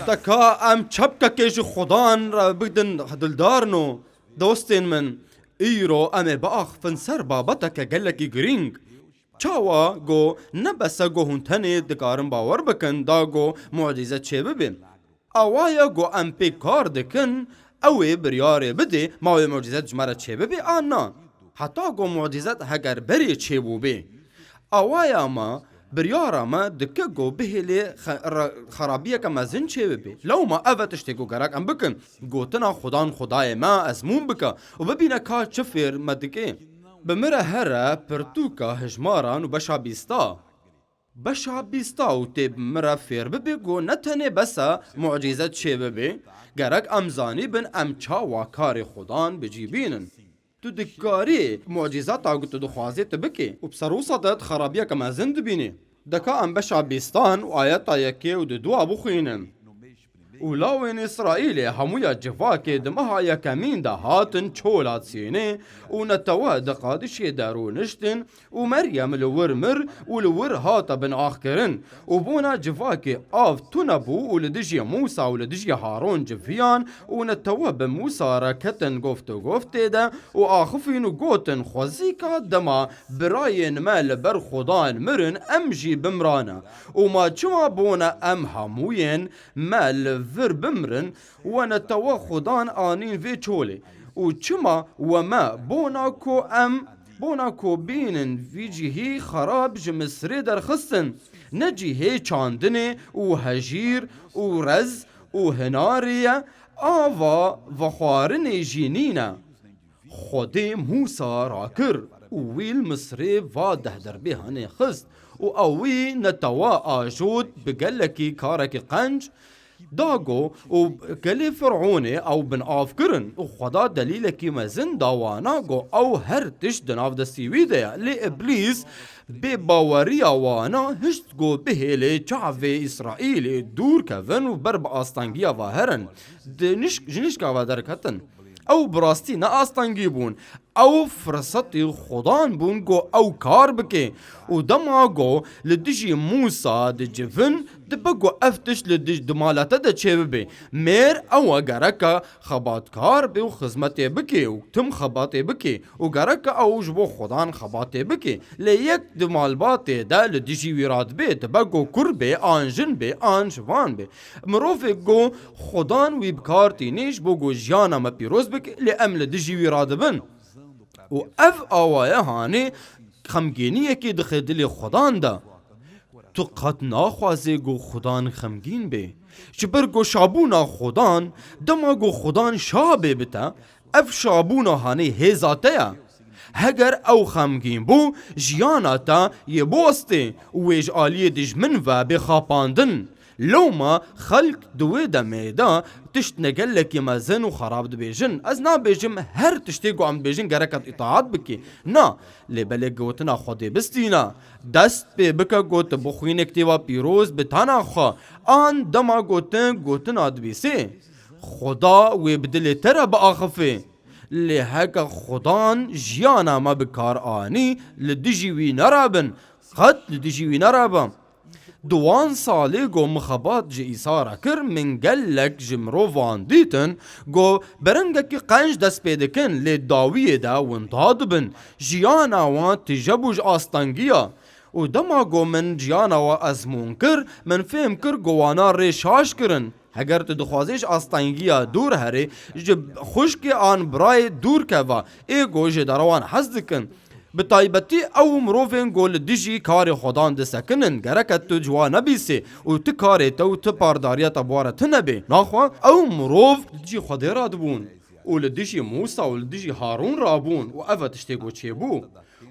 دکا ام چپکا کش خدان را بدن دلدارنو دوستین من ایرو ام باخ فنسر بابتا گلکی گرینگ چاوا گو نبسا گو هنتنی دکارم باور بکن دا گو معجزه چه ببین اوایا گو ام پی کار دکن اوی بریاره بده ماوی معجزه جماره چه ببی آنا حتی گو معجزه هگر بری چه بو اوایا ما بریارا ما دکه گو بهلی خرابیه که مزن چه ببی لو ما افتشتی گو گرک ام بکن گوتنا خدای ما ازمون بکا و ببینه که چفیر ما دکه بمره هره پرتوکا هجماران و بشا بیستا و تیب مره فیر ببی گو نتنه بسا معجزت چه ببی گرک امزانی بن ام چاوا کار خدان بجیبینن تو دکاری معجزات آگو تو دخوازی تبکی و بسروسا داد خرابیه که مزن دبینی دکا ام بشا بیستان و آیتا یکی و دو ابو خوینن ولاوین اسرائیل همویا جفاکی دمها یکمین ده هاتن چولات سینه و نتوه دقادشی دارو نشتن و مریم لور مر و لور هاتا بن آخ کرن و بونا جفاکی آف تونبو و لدجی موسا و لدجی هارون جفیان و نتوه بموسا رکتن گفت ده و آخفین و گوتن خوزیکا دما براین مال بر خدان مرن امجی بمرانا و ما چما بونا ام هموین مال فر بمرن و نتوا خدان آنین وی چولی و چما و ما بوناکو بینن وی جیهی خراب جمصری در خستن نجیهی چاندنه و هجیر و رز و هناریه آوا و خوارن جینینه خودی موسا را کر و ویل مصری و ده در بهانه خست و اوی نتوا آجود بگلکی کارک قنج داغو و گلی فرعونی او بن آفکرن و خدا دلیل کی مزن داوانا گو او هر تش دناف دستیوی ده لی ابلیس به باوری آوانا هشت گو بهیلی چاوی اسرائیل دور کون و بر با آستانگی آوهرن جنش که درکتن او براستی نه آستانگی بون او فرصتی خدان بون گو او کار بکه و دما گو لدجی موسا د جفن دبگو افتش لدج دمالتا د چه ببی میر او گرکا خباتکار بی و خزمتی بکی و تم خباتی بکی و گرکا او جبو خدان خباتی بکی لیک دمالباتی دا لدجی ویراد بی دبگو کر بی آنجن بی آنجوان بی مروف گو خدان وی بکار تینیش بو گو جانا ما پیروز بکی لی ام لدجی ویراد بن و اف آوائه هانی خمگینی که دخدلی خدان ده تو قط ناخوازی گو خدان خمگین بی چبر گو شابونا خدان دما گو خدان شابه بتا اف شابونا هانی هزاته یا هگر او خمگین بو جیانا تا یه بوسته ویج آلی دجمن و بخاپاندن لو ما خلق دوی دا میدا تشت نگلکی مزن و خراب دو بیجن از نا بیجم هر تشتی گو ام بیجن گرکت اطاعت بکی نا لیبلی گوتنا خودی بستینا دست بی بکا گوت بخوین اکتیوا پیروز بتانا خوا آن دما گوتنا دبیسی خدا وی بدلی تر با آخفه لحق خدان جیانا ما بکار آنی لدجیوی نرابن خط لدجیوی نرابن دوان سالی گو مخابات جی ایسارا کر من گلک جمرو وان دیتن گو برنگکی قنج دست پیدکن لی داویه دا وانتاد بن جیانا وان تجبوج آستانگیا و دما گو من جیانا و ازمون کر من فهم کر گوانا ریشاش کرن اگر تو دخوازیش آستانگیا دور هره جب خوشکی آن برای دور که و ای گو جداروان حز دکن بطایبتی او مروفین گول دیجی کار خدان دسکنن گرکت تو جوان نبیسی و تو کاری تو پارداریت بوارت نبی ناخوا او مروف دیجی خودی را دبون و لدیجی موسا و لدیجی هارون را بون و افتشتی گو چی بو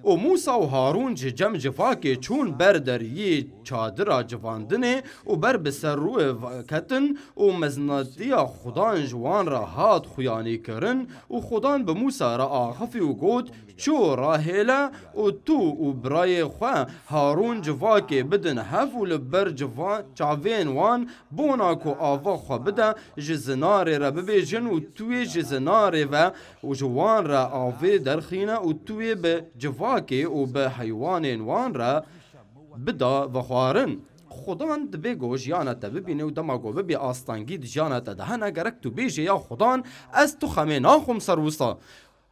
و موسا و هارون جم جفاکی چون بر در یه چادر جواندنه و بر بسر روی کتن و مزناتی خدان جوان را هات خویانی کرن و خدان به موسا را آخفی و گود چو راهیلا و تو و برای خواه هارون جواکی بدن هف و لبر جوان چاوین وان بونا کو آوا خواه بده جزنار را ببیجن و توی جزنار و جوان را آوی درخینه و توی به جواکی و به حیوان وان را بدا و خوارن خودان دبی گو جیانا تا ببینه و دما گو ببی آستانگی دی جیانا تا دهنا گرک تو بیجه یا خودان از تو خمه ناخم سروسا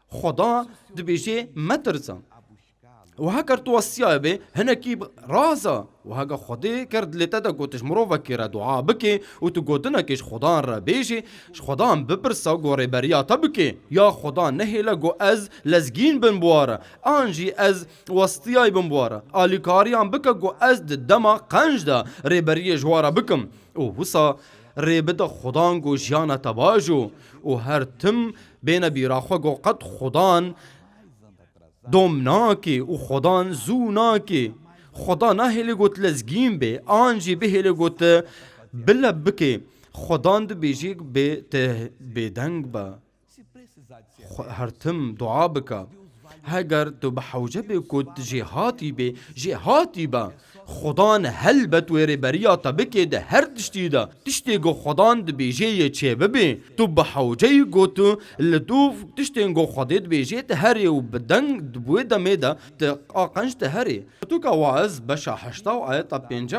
خدا دبیجه مترزم و هکر تو وصیه به هنکی رازا و هکا خودی کرد لیتا دا گوتش مروفا کی را دعا بکی و تو گوتنا کش خدان را بیشی خدان بپرسا گو ریبریا بکی یا خدان نهیلا گو از لزگین بن بوارا آنجی از وصیه بن بوارا آلیکاریان بکا گو از دما قنج دا ریبری جوارا بکم و وصا ریبدا خدان گو جیانا تباجو و هر تم بین بیراخوا گو قد خدان دوم ناکی و خدان زو ناکی خدا نه هلی گوت لزگیم به آنجی به هلی گوت بلب بکی خدان دو بیجیگ به دنگ با هر تم دعا بکا هگر تو بحوجه بکوت جهاتی با خدان هل بتوری بریا تبکی ده هر تشتی گو خدان ده بیجه چه ببی تو بحوجه گو تو لطوف تشتی گو خدید بیجه ده هری و بدنگ دبوی دمه ده آقنج ده هری تو که واعظ بشا 8 آیت 5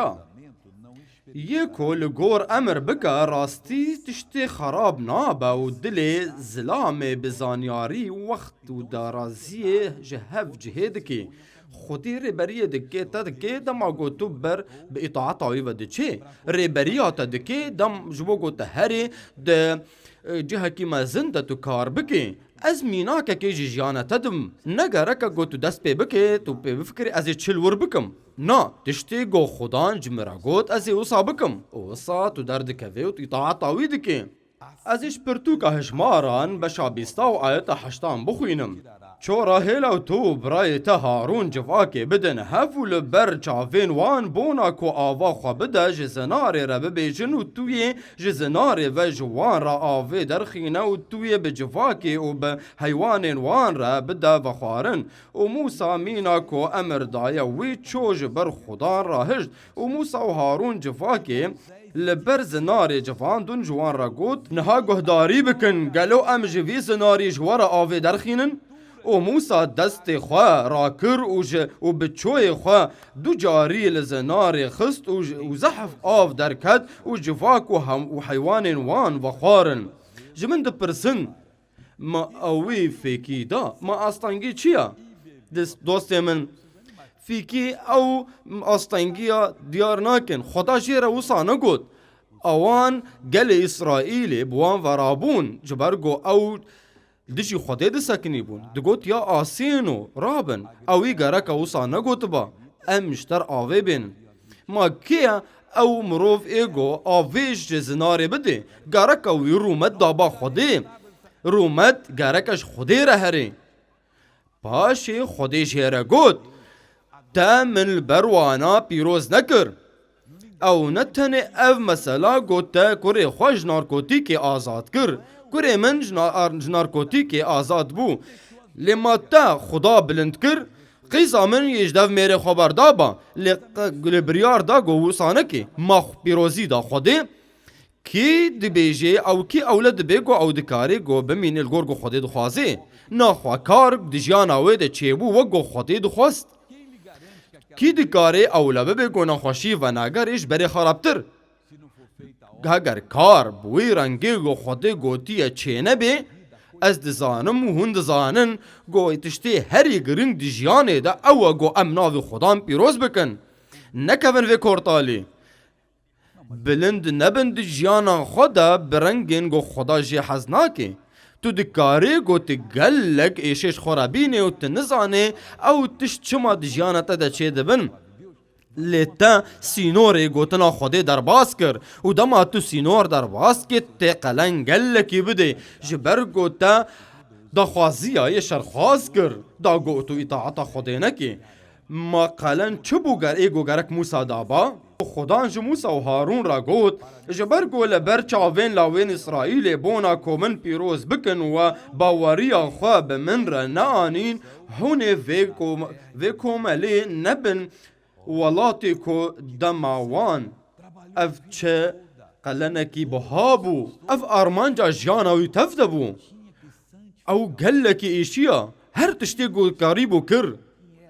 یکو لگور امر بکا راستی تشتی خراب نابا و دل ظلام بزانیاری وقت و دارازی جهف جهدکی خودی ریبریه دکه تا دکه دم آگو تو بر به اطاعت آویو دچه ریبریه تا دکه دم جبو گو تهری ده جهه کی مزنده تو کار بکی از مینا که جیانا تدم نگره که گو تو دست پی بکی تو پی بفکری از چل ور بکم نا تشتی گو خدان جمرا گوت از اوسا بکم اوسا تو درد که و اطاعت آوی دکی ازش پرتو که هشماران بشا 20 آیت 8 بخوینم چورا هیلا تو برای تا هارون جواکی بدن هفو لبر چاوین وان بونا کو آوا خوا بده جزنار را ببیجن و توی جزنار و جوان را آوی درخینه و توی بجواکی و به حیوان وان را بده و خوارن و موسا مینا کو امر دایا وی چوج بر خدا را هجد و موسا و هارون جواکی لبر زناری جوان دون جوان را گوت نها گهداری بکن گلو ام جوی زناری جوان را آوی درخینن و موسا دست خواه را کر و بچوی خواه دو جاری لزنار خست و زحف آف درکد و جواک و حیوان وان و خوارن جمن ده پرسن ما اوی فیکی دا ما آستانگی چیه؟ دوست من فیکی او آستانگی دیار ناکن خدا جیر وصا نگود اوان گل اسرائیلی بوان ورابون جبرگو او دشی خودی ده سکنی بون دگوت یا آسینو رابن اوی گرک اوسا نگوت با امشتر آوی بین ما کیا او مروف ایگو آویش جزناری بده گرک اوی رومت دابا خودی رومت گرکش خودی رهری پاشی خودی شیره گوت تا من بروانا پیروز نکر او نتنه او مثلا گوت تا کره خوش نارکوتیکی آزاد کر کره من نارکوتیکی آزاد بو لما تا خدا بلند کر قیسا من یجدو میره خبر دابا لبریار دا گو وسانکی مخ پیروزی دا خوده کی دبیجه او کی اولد بگو او دکاری گو بمین الگور گو خوده دخوازه ناخوا کار دجیان اوه ده چیبو و گو خوده دخواست کی دکاری اولا بگو نخوشی و نگرش بری خرابتر اگر کار بوی رنگی گو خوده گوتیه چینه بی از دزانم و هند زانن گو تشتی هری گرنگ دیجیانه دا او گو امناوی خودان پیروز بکن نکون وی کورتالی بلند نبند دیجیانا خودا برنگین گو خدا جی حزناکی تو دکاری گو تگلگ ایشش خورابینه و تنزانه او تشت چما دیجیانا تا دا چه دبن لیتا سینوری گوتنا خودی در باز کر و دما تو سینور در باز که تی قلن گلکی بده جبر گوتا دا خوازی های شرخواز کر دا گوتو اطاعتا خودی نکی ما قلن چبو گر ایگو گرک موسا دابا خدان جو موسا و هارون را گوت جبر گو لبر چاوین لاوین اسرائیل بونا کو من پیروز بکن و باوریا خواب من را نانین هونه ویکو ملی نبن ولاتی کو دماوان اف چه قلنکی بهابو اف آرمانجا جاناوی تفدبو او گلکی ایشیا هر تشتی گو کاریبو کر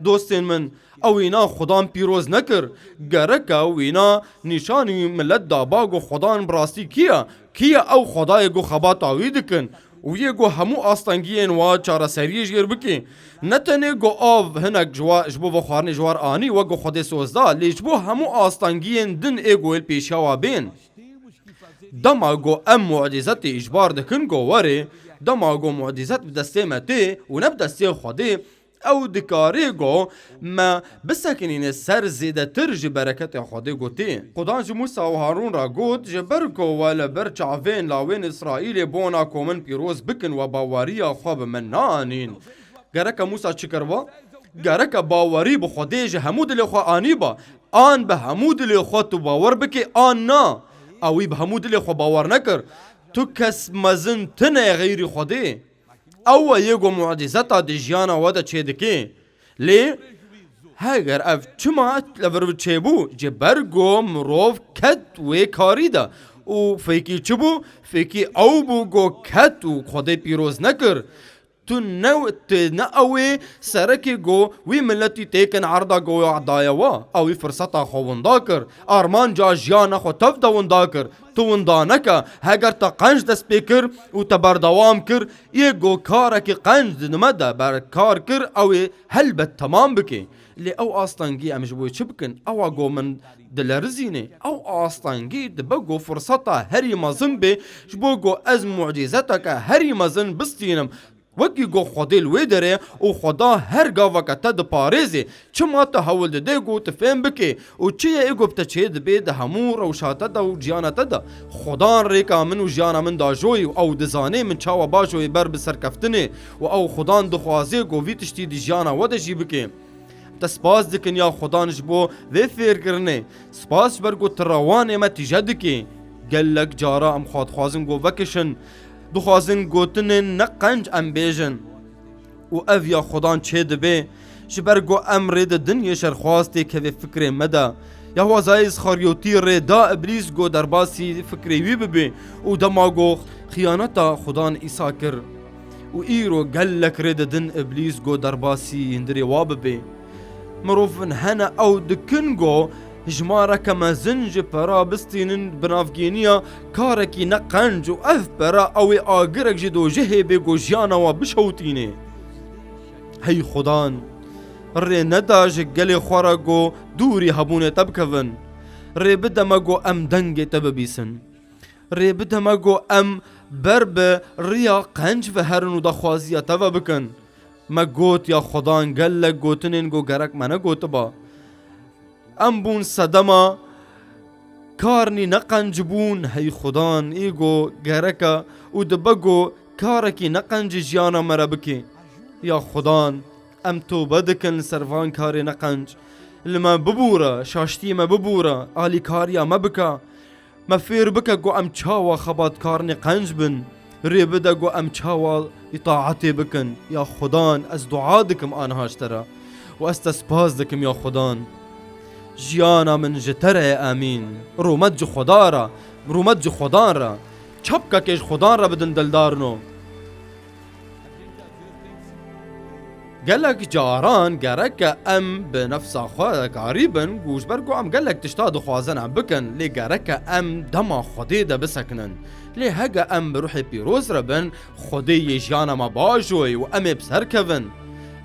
دوستین من او اینا خدان پیروز نکر گرکا و اینا نشانی ملت دابا گو خدان براستی کیا او خدای گو خبا تاوی دکن و یه گو همو آستانگیین و چاره سریش گیر بکی نتنه گو آو هنک جبو و خوارن جوار آنی و گو خود سوزدا لیجبو همو آستانگیین دن ایگویل پیشاوا بین دما گو ام معجزت اجبار دکن گو وره دما گو معجزت بدسته مته و نبدسته خوده او دکاری گو ما بسکنین سر زیده تر جبرکت خوده گوتی خدا جو موسی و هارون را گوت جبر گو ولا بر چاوین لاوین اسرائیل بونا کومن پیروز بکن و باوریا خواب من نانین گرک موسی چکروا گرک باوری به خودی همود لی خو آنی با آن به همود لی خو تو باور بکی آن نا اوی به همود لی خو باور نکر تو کس مزن تنه غیر خودی او یگو معجزتا دی جیانا ودا چه دکی لی هگر اف چما لور چه بو جبرگو مروف کت و کاری دا و فیکی چه بو فیکی او بو گو کت و خود پیروز نکر تو نأوي سركي جو وي ملتي تيكن عرضا جو عضايا وا او فرصتا خو ونداكر ارمان جا جيانا خو تفدا ونداكر تو وندانكا هاگر تا قنج دست بكر و تبر دوام كر يگو كارك قنج نمدا بر كار كر او هلبت تمام بكي لي او آستانگي امجبوي چبكن او اگو من دلرزيني او آستانگي دبگو فرصتا هري مزن بي جبوگو از معجزتك هري مزن بستينم وکی گو خودی لوی داره و خدا هر گاوا کتا د پاریزی چما تا حول ده گو تفهم بکی و چیه ایگو بتا چه دبی ده همو روشاتا ده و جیانتا ده خدا ریکا من و جیانا من دا جوی او دزانه من چاوا باشوی بر بسر کفتنه و او خدا دخوازی گو وی تشتی دی جیانا و ده جی بکی تا سپاس دکن یا خدا نجبو وی فیر کرنه سپاس برگو تروانه ما تیجد کی گلک جارا ام خوازن گو وکشن دخوازن گوتن نقنج ام بیجن و او یا خدان چه دبه جبرگو امر ده دنیا شرخواسته که فکر مده یا وزایز خاریوتی ردا ابلیس گو در باسی فکری وی ببه و دماغو خیانتا خدان ایسا کر و ایرو گلک رد دن ابلیس گو در باسی هندری واببه مروفن هنه او دکنگو جمارة كما زنج برا بستين بنافجينيا كاركي نقنج و اف برا اوي آگرك جدو جهي بيگو جيانا و بشوتيني هي خدان ري ندا جگل خورگو دوري هبونه تبكفن ري بدمگو ام دنگ تببيسن ري بدمگو ام برب ريا قنج و هرنو دا خوازيا تببكن ما گوت يا خدان گلك گوتنين گو گرك منه گوت با ام بون صدما کارنی نقنج بون هی خدان ایگو گرکا و دبگو کارکی نقنج جیانا مرا بکی یا خدان ام تو بدکن سروان کاری نقنج لما ببورا شاشتی ما ببورا آلی کاریا ما بکا ما فیر بکا گو ام چاوا خبات کارنی قنج بن ری بدا گو ام چاوا اطاعتی بکن یا خدان از دعا دکم آنهاش ترا و استسپاز دکم یا خدان جیانا من جتره امین رومت جو خدا را رومت جو خدا را چپکا کش خدا را بدن دلدارنو قالك جاران قارك ام بنفس اخواتك قريبا قوش برقو ام قالك تشتاد خوازن عم بكن لي قارك ام دما خديدة بسكنن لي هقا ام بروحي بيروز ربن خدي جانا ما باجوي وامي بسركفن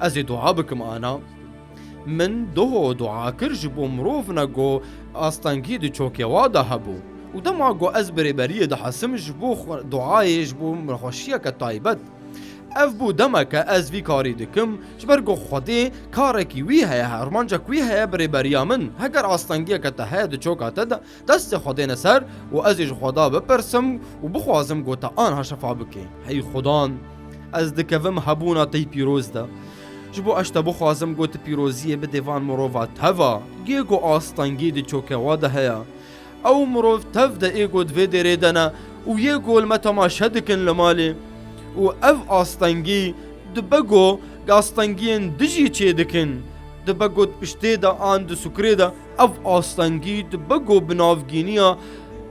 ازي دعا بكم انا من دو دعا كرجبو مروفنا جو استانكي دي چوكي وادا هبو ودما جو ازبري بريه ده حسم جبو دعاي جبو مرخوشيه كطايبت اف بو دمك از في كاري دكم جبرگو خودي كاركي وي هيا هرمانجك وي هيا بري بريا من هگر استانگيه كتا دي چوكا تدا دست خودي نسر و ازيج خدا بپرسم و بخوازم گو تا آنها شفا بكي هي خدان از دكفم هبونا تي بيروز ده جبو اشتا بخوازم گو تا بيروزيه بديوان مروفات هوا گيگو استانگي دي چوكا واده هيا او مروف تف ده ايگو دوه دي ريدنا و يگو المتما شدكن لمالي و اف آستانگی دبگو آستانگین دجی چه دکن دبگو پشته دا آن دو سکره دا اف آستانگی دبگو بنافگینیا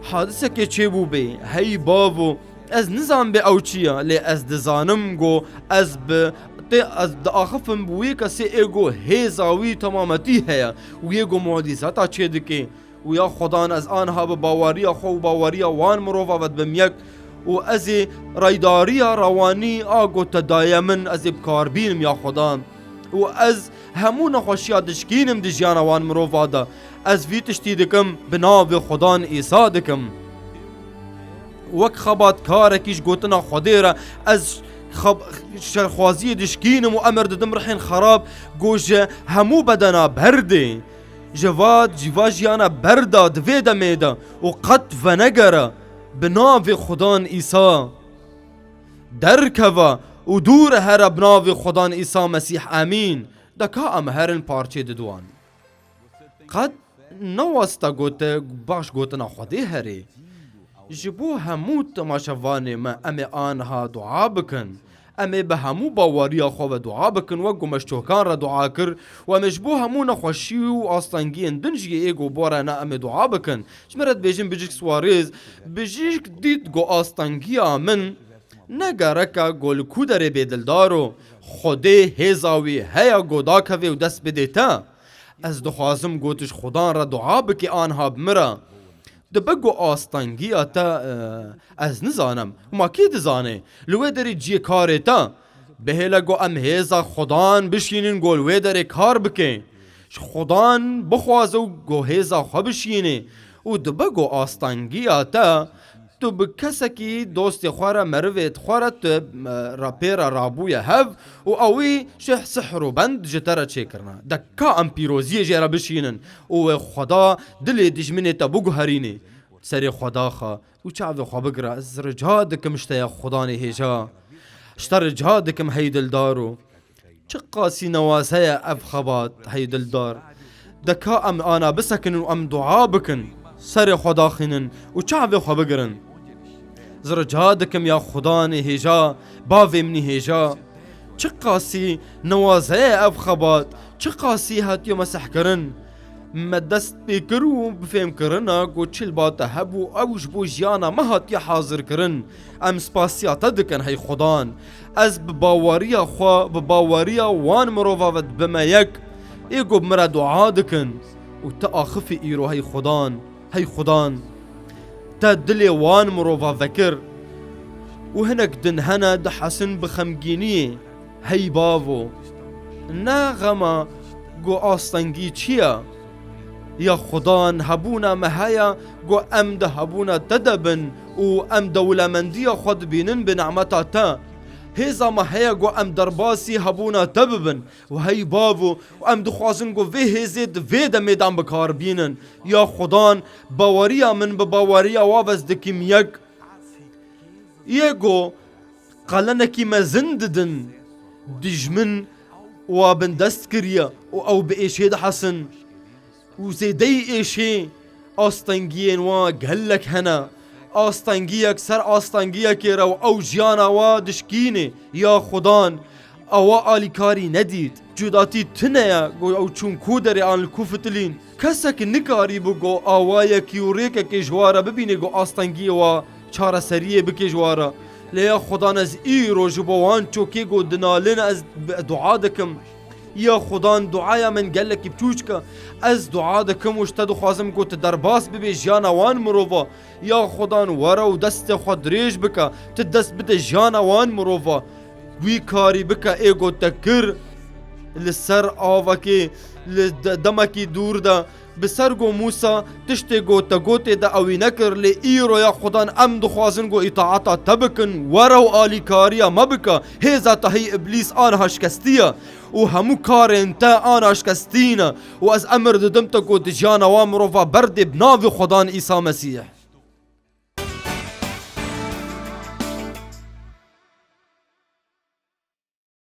حادثه که چه بو بی هی باو از نظام به او چیا لی از دزانم گو از به تي از آخفم بوی کسی ایگو هیزاوی تمامتی هیا و ایگو معجزاتا چه دکی و یا خدان از آنها به باوریا خو و باوریا وان مروفا ود بمیک و از رایداریا روانی آگو تدایمن از بکار بینم یا خدان و از همون خوشیا دشکینم دی جیانا وان مروفا دا از ویتشتی دکم بناو خدان ایسا دکم وک خبات کارکیش گوتنا خدیره از شرخوازی دشکینم و امر ددم رحین خراب گوش همو بدنا برده جواد جیواجیانا بردا دویدا میدا و قط و نگره بناو خدان ایسا درکوا و دور هر بناو خدان ایسا مسیح امین دکا ام هرن پارچه ددوان قد نواستا گوت باش گوتنا خودی هری جبو همو تماشوان ما امی آنها دعا بکن امی به همو باوریا خو دعا بکن و گمشتوکان را دعا کر و مجبو همو نخوشی و آستانگین دنجی ایگو بورا نا امی دعا بکن شمرت بیجن بجیک سواریز بجیک دید گو آستانگیا من نگرکا گل کودر بیدلدارو خوده هزاوی هیا گودا کوی و دست بدیتا از دخوازم گوتش خدان را دعا بکی آنها بمرا دبگو آستانگی تا از نزانم ما کی دزانه لوی داری جی کاری تا بهلگو ام هیزا خدان بشینین گل وی داری کار بکن خدان بخوازو گو هیزا خو بشینه و دبگو آستانگی تا تو بکسکی دوست خواره مرویت خواره تو راپیرا رابویا هف و اوی شه سحر و بند جتره چه کرنا دکا ام پیروزی جیرا بشینن و خدا دلی دجمنی تا بگو هرینی سری خدا خوا و چاوی خوا بگره از رجا دکم اشتیا خدانی هیجا اشتر رجا دکم هی دلدارو چه قاسی نواسه اف خبات هی دلدار دکا ام آنا بسکنن و ام دعا بکن سری خدا خینن و چاوی خوا بگرن زرجا دکم یا خدانی هیجا باوی منی هیجا چه قاسی نوازه اف خبات چه قاسی هاتیو مسح کرن مدست بکرو بفهم کرنا گو چل باتا هبو اوش بو جیانا ما هاتی حاضر کرن ام سپاسیاتا دکن هی خدان از بباوریا خوا بباوریا وان مروفاوت بمایک ایگو بمرا دعا دکن و تا آخفی ایرو هی خدان تا دلی وان مروفا فکر و هنک دن هنا ده حسن بخمگینی هی باوو نا غما گو آستنگی چیا یا خدان هبونا مهایا گو ام ده هبونا تدبن و ام دولمندی خود بینن بنعمتا تا هیزا مهایا گو ام درباسی هبونا تببن و هی باوو و ام دخوازن گو وی هیزید وی ده میدان بکار بینن یا خدان باوریا من بباوریا وابز دکیم یگو قلنکی مزنددن دجمن و بندست کریا و او بایشه ده حسن و زیدی ایشه آستنگین و گلک هنا آستنگیک سر آستنگیک رو او جیانا و دشکینه یا خدان او آلیکاری ندید جداتی تنیا گو او چون کودری آن الکوفتلین کسک نکاری بگو آوایا کیوریکا که جوارا ببینه گو آستنگی و چارا سریه بکی جوارا لیا خدان از ای رو جبوان چوکی گو دنالین از دعا دکم یا خدان دعایا من گلکی بچوچکا از دعا دکم وشتدو خوازم گو تدرباس ببی جانا وان مروفا یا خدان ورا و دست خود ریج بکا تدست بده جانا وان مروفا وی کاری بکا ایگو تکر لسر آوکی دمکی دور دا بسرگو موسى تشتگو تگوتی دا اوی نکر لی ایرو یا خدان ام دخوازن گو اطاعتا تبکن ورو آلی کاریا مبکا هیزا تهی ابلیس آنها شکستیا و همو کار انتا آنها شکستینا و از امر ددمتا گو دجانا وامروفا برد بناوی خدان عیسی مسیح